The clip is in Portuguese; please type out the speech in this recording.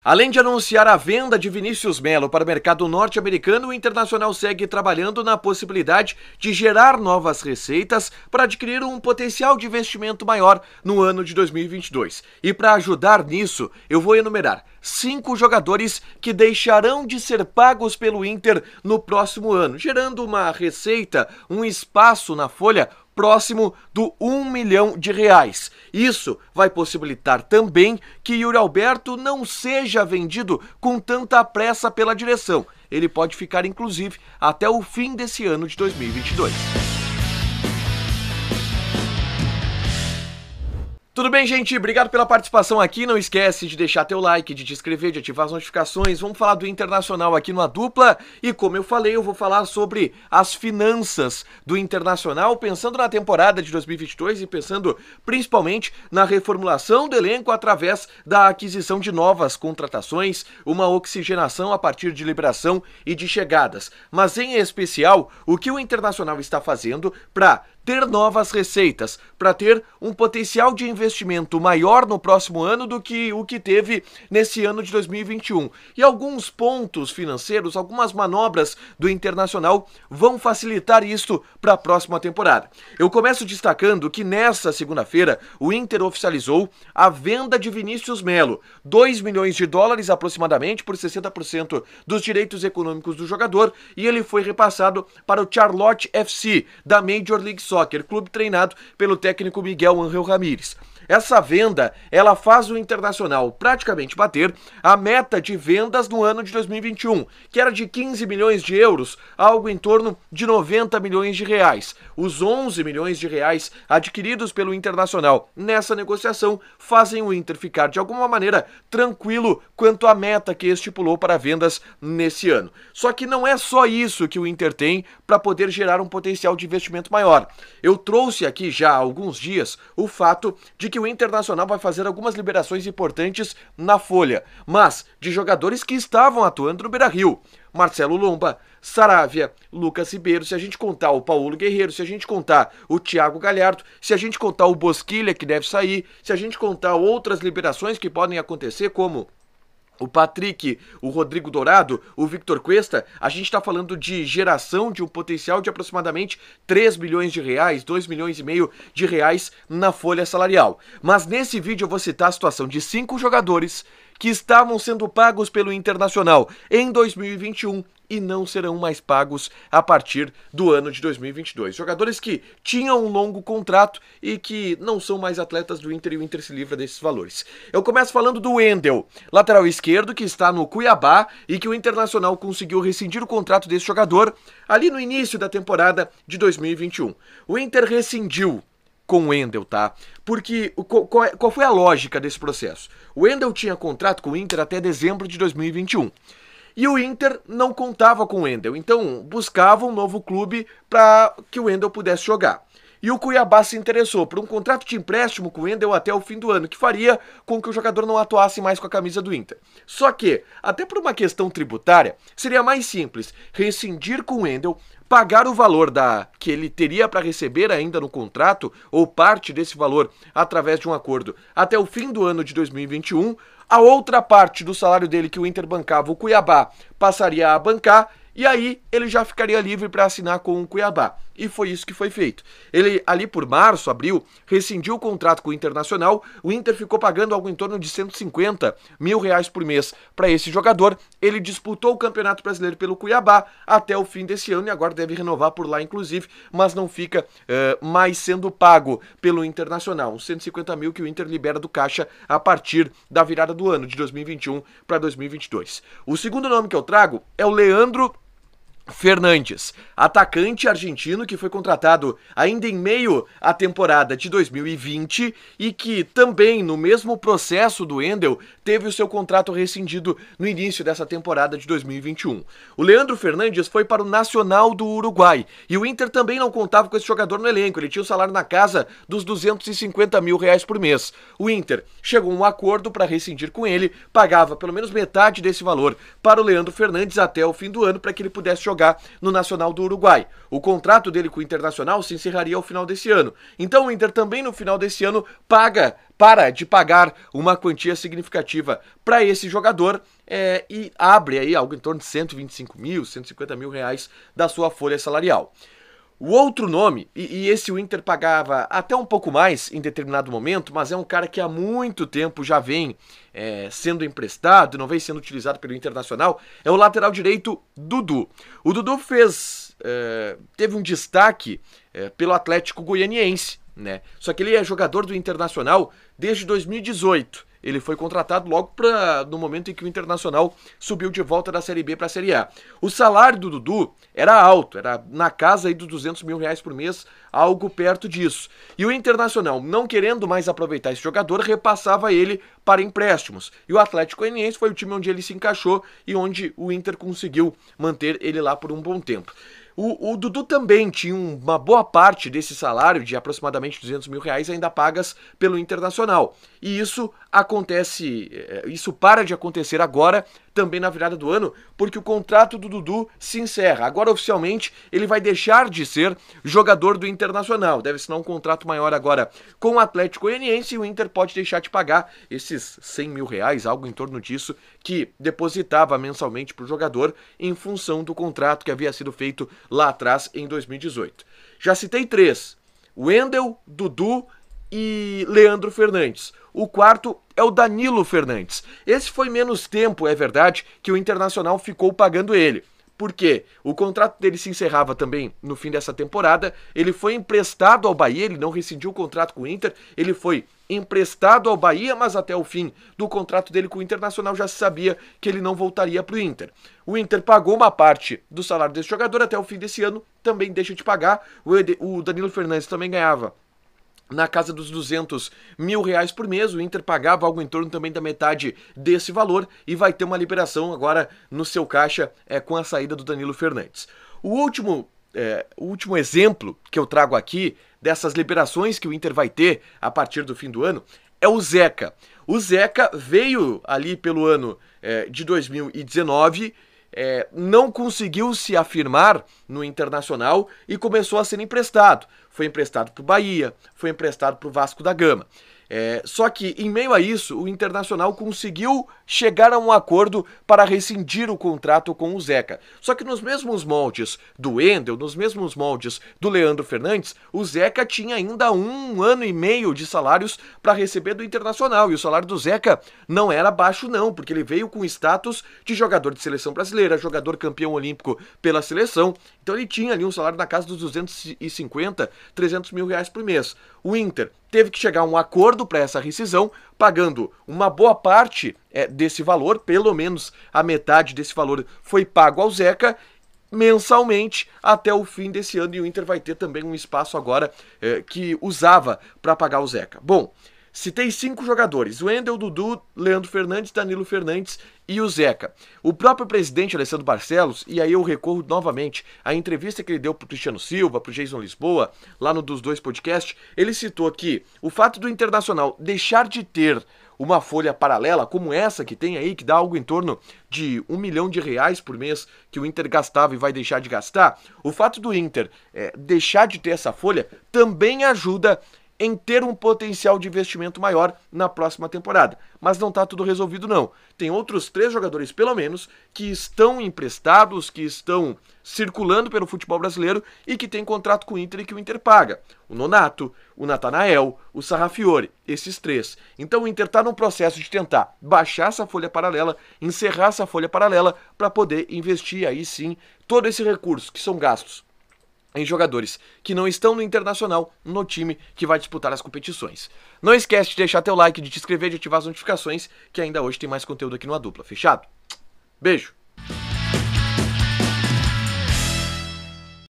Além de anunciar a venda de Vinícius Melo para o mercado norte-americano, o Internacional segue trabalhando na possibilidade de gerar novas receitas para adquirir um potencial de investimento maior no ano de 2022. E para ajudar nisso, eu vou enumerar 5 jogadores que deixarão de ser pagos pelo Inter no próximo ano, gerando uma receita, um espaço na folha próximo do R$1 milhão. Isso vai possibilitar também que Yuri Alberto não seja vendido com tanta pressa pela direção. Ele pode ficar, inclusive, até o fim desse ano de 2022. Tudo bem, gente? Obrigado pela participação aqui. Não esquece de deixar teu like, de te inscrever, de ativar as notificações. Vamos falar do Internacional aqui no A Dupla. E como eu falei, eu vou falar sobre as finanças do Internacional, pensando na temporada de 2022 e pensando principalmente na reformulação do elenco através da aquisição de novas contratações, uma oxigenação a partir de liberação e de chegadas. Mas em especial, o que o Internacional está fazendo para ter novas receitas, para ter um potencial de investimento maior no próximo ano do que o que teve nesse ano de 2021. E alguns pontos financeiros, algumas manobras do Internacional vão facilitar isso para a próxima temporada. Eu começo destacando que nessa segunda-feira o Inter oficializou a venda de Vinícius Melo, $2 milhões aproximadamente por 60% dos direitos econômicos do jogador, e ele foi repassado para o Charlotte FC da Major League Soccer, clube treinado pelo técnico Miguel Ángel Ramírez. Essa venda, ela faz o Internacional praticamente bater a meta de vendas no ano de 2021, que era de 15 milhões de euros, algo em torno de 90 milhões de reais. Os 11 milhões de reais adquiridos pelo Internacional nessa negociação fazem o Inter ficar de alguma maneira tranquilo quanto à meta que estipulou para vendas nesse ano. Só que não é só isso que o Inter tem para poder gerar um potencial de investimento maior. Eu trouxe aqui já há alguns dias o fato de que o Internacional vai fazer algumas liberações importantes na folha, mas de jogadores que estavam atuando no Beira-Rio. Marcelo Lomba, Saravia, Lucas Ribeiro, se a gente contar o Paulo Guerreiro, se a gente contar o Thiago Galhardo, se a gente contar o Bosquilha, que deve sair, se a gente contar outras liberações que podem acontecer, como o Patrick, o Rodrigo Dourado, o Victor Cuesta, a gente está falando de geração de um potencial de aproximadamente 3 milhões de reais, 2 milhões e meio de reais na folha salarial. Mas nesse vídeo eu vou citar a situação de 5 jogadores que estavam sendo pagos pelo Internacional em 2021 e não serão mais pagos a partir do ano de 2022. Jogadores que tinham um longo contrato e que não são mais atletas do Inter, e o Inter se livra desses valores. Eu começo falando do Wendel, lateral esquerdo, que está no Cuiabá e que o Internacional conseguiu rescindir o contrato desse jogador ali no início da temporada de 2021. O Inter rescindiu com o Wendel, tá? Porque qual foi a lógica desse processo? O Wendel tinha contrato com o Inter até dezembro de 2021. E o Inter não contava com o Wendel, então buscava um novo clube para que o Wendel pudesse jogar. E o Cuiabá se interessou por um contrato de empréstimo com o Wendel até o fim do ano, que faria com que o jogador não atuasse mais com a camisa do Inter. Só que, até por uma questão tributária, seria mais simples rescindir com o Wendel, pagar o valor que ele teria para receber ainda no contrato, ou parte desse valor através de um acordo, até o fim do ano de 2021, a outra parte do salário dele que o Inter bancava, o Cuiabá, passaria a bancar, e aí ele já ficaria livre para assinar com o Cuiabá. E foi isso que foi feito. Ele, ali por março, abril, rescindiu o contrato com o Internacional. O Inter ficou pagando algo em torno de 150 mil reais por mês para esse jogador. Ele disputou o Campeonato Brasileiro pelo Cuiabá até o fim desse ano e agora deve renovar por lá, inclusive, mas não fica mais sendo pago pelo Internacional. Uns 150 mil que o Inter libera do caixa a partir da virada do ano, de 2021 para 2022. O segundo nome que eu trago é o Leandro Fernandes, atacante argentino que foi contratado ainda em meio à temporada de 2020 e que também, no mesmo processo do Wendel, teve o seu contrato rescindido no início dessa temporada de 2021. O Leandro Fernandes foi para o Nacional do Uruguai e o Inter também não contava com esse jogador no elenco, ele tinha um salário na casa dos 250 mil reais por mês. O Inter chegou a um acordo para rescindir com ele, pagava pelo menos metade desse valor para o Leandro Fernandes até o fim do ano para que ele pudesse jogar jogar no Nacional do Uruguai. O contrato dele com o Internacional se encerraria ao final desse ano. Então o Inter também no final desse ano para de pagar uma quantia significativa para esse jogador e abre aí algo em torno de 125 mil, 150 mil reais da sua folha salarial. O outro nome, e esse o Inter pagava até um pouco mais em determinado momento, mas é um cara que há muito tempo já vem sendo emprestado, não vem sendo utilizado pelo Internacional, é o lateral direito Dudu. O Dudu teve um destaque pelo Atlético Goianiense, né? Só que ele é jogador do Internacional desde 2018. Ele foi contratado logo no momento em que o Internacional subiu de volta da Série B para a Série A. O salário do Dudu era alto, era na casa aí dos 200 mil reais por mês, algo perto disso. E o Internacional, não querendo mais aproveitar esse jogador, repassava ele para empréstimos. E o Atlético Goianiense foi o time onde ele se encaixou e onde o Inter conseguiu manter ele lá por um bom tempo. O Dudu também tinha uma boa parte desse salário, de aproximadamente 200 mil reais, ainda pagas pelo Internacional. E isso para de acontecer agora, também na virada do ano, porque o contrato do Dudu se encerra. Agora, oficialmente, ele vai deixar de ser jogador do Internacional. Deve assinar um contrato maior agora com o Atlético Goianiense e o Inter pode deixar de pagar esses 100 mil reais, algo em torno disso, que depositava mensalmente para o jogador em função do contrato que havia sido feito lá atrás em 2018. Já citei 3, Wendel, Dudu e Leandro Fernandes. O quarto é o Danilo Fernandes. Esse foi menos tempo, é verdade, que o Internacional ficou pagando ele. Por quê? O contrato dele se encerrava também no fim dessa temporada, ele foi emprestado ao Bahia, ele não rescindiu o contrato com o Inter, ele foi emprestado ao Bahia, mas até o fim do contrato dele com o Internacional já se sabia que ele não voltaria para o Inter. O Inter pagou uma parte do salário desse jogador, até o fim desse ano também deixa de pagar. O Danilo Fernandes também ganhava na casa dos 200 mil reais por mês, o Inter pagava algo em torno também da metade desse valor e vai ter uma liberação agora no seu caixa com a saída do Danilo Fernandes. O último exemplo que eu trago aqui dessas liberações que o Inter vai ter a partir do fim do ano é o Zeca. O Zeca veio ali pelo ano de 2019, não conseguiu se afirmar no Internacional e começou a ser emprestado. Foi emprestado para o Bahia, foi emprestado para o Vasco da Gama. Só que, em meio a isso, o Internacional conseguiu chegar a um acordo para rescindir o contrato com o Zeca. Só que nos mesmos moldes do Wendel, nos mesmos moldes do Leandro Fernandes, o Zeca tinha ainda 1 ano e meio de salários para receber do Internacional. E o salário do Zeca não era baixo não, porque ele veio com status de jogador de seleção brasileira, jogador campeão olímpico pela seleção. Então ele tinha ali um salário na casa dos 250, 300 mil reais por mês. O Inter teve que chegar a um acordo para essa rescisão, pagando uma boa parte desse valor, pelo menos a metade desse valor foi pago ao Zeca, mensalmente até o fim desse ano, e o Inter vai ter também um espaço agora que usava para pagar o Zeca. Bom, citei 5 jogadores: Wendel, Dudu, Leandro Fernandes, Danilo Fernandes e o Zeca. O próprio presidente Alessandro Barcelos, e aí eu recorro novamente à entrevista que ele deu para o Cristiano Silva, para o Jason Lisboa, lá no Dos Dois Podcast, ele citou que o fato do Internacional deixar de ter uma folha paralela como essa que tem aí, que dá algo em torno de R$1 milhão por mês que o Inter gastava e vai deixar de gastar, o fato do Inter deixar de ter essa folha também ajuda em ter um potencial de investimento maior na próxima temporada. Mas não está tudo resolvido não. Tem outros 3 jogadores, pelo menos, que estão emprestados, que estão circulando pelo futebol brasileiro e que tem contrato com o Inter e que o Inter paga. O Nonato, o Natanael, o Sarrafiore, esses 3. Então o Inter está num processo de tentar baixar essa folha paralela, encerrar essa folha paralela para poder investir aí sim todo esse recurso que são gastos em jogadores que não estão no Internacional, no time que vai disputar as competições. Não esquece de deixar teu like, de te inscrever, de ativar as notificações, que ainda hoje tem mais conteúdo aqui no A Dupla. Fechado? Beijo!